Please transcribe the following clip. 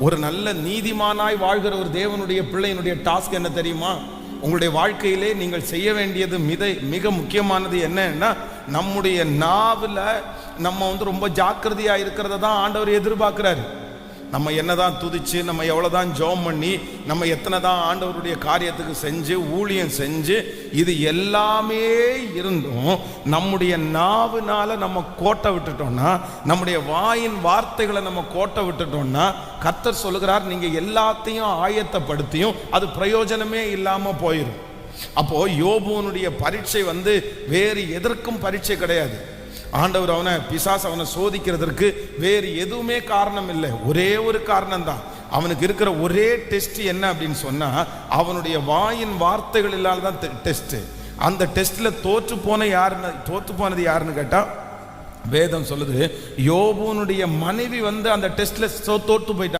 ஒரு நல்ல நீதிமானாய் வாழ்கிற ஒரு தேவனுடைய பிள்ளையினுடைய டாஸ்க் என்ன தெரியுமா? உங்களுடைய வாழ்க்கையிலே நீங்கள் செய்ய வேண்டியது மிக முக்கியமானது என்னன்னா, நம்முடைய நாவில் நம்ம ரொம்ப ஜாக்கிரதையா இருக்கிறத தான் ஆண்டவர் எதிர்பார்க்கிறாரு. நம்ம என்னதான் துதிச்சு, நம்ம எவ்வளவுதான் ஜெபம் பண்ணி, நம்ம எத்தனை தான் ஆண்டவருடைய காரியத்துக்கு செஞ்சு ஊழியம் செஞ்சு, இது எல்லாமே இருந்தும் நம்முடைய நாவினால நம்ம கோட்டை விட்டுட்டோம்னா, நம்முடைய வாயின் வார்த்தைகளை நம்ம கோட்டை விட்டுட்டோம்னா, கர்த்தர் சொல்லுகிறார், நீங்க எல்லாத்தையும் ஆயத்தப்படுத்தியும் அது பிரயோஜனமே இல்லாம போயிடும். அப்போ யோபுவனுடைய பரீட்சை வேறு எதற்கும் பரீட்சை கிடையாது. ஆண்டவர் பிசாசு அவனை சோதிக்கிறதற்கு வேறு எதுவுமே காரணம் இல்லை. ஒரே ஒரு காரணம் தான். அவனுக்கு இருக்கிற ஒரே டெஸ்ட் என்ன அப்படின்னு சொன்னா, அவனுடைய வாயின் வார்த்தைகள் இல்லாத தான் டெஸ்ட். அந்த டெஸ்ட்ல தோற்று போனது யாருன்னு கேட்டா, வேதம் சொல்லுது, யோபுவனுடைய மனைவி அந்த டெஸ்ட்ல தோற்று போயிட்டான்.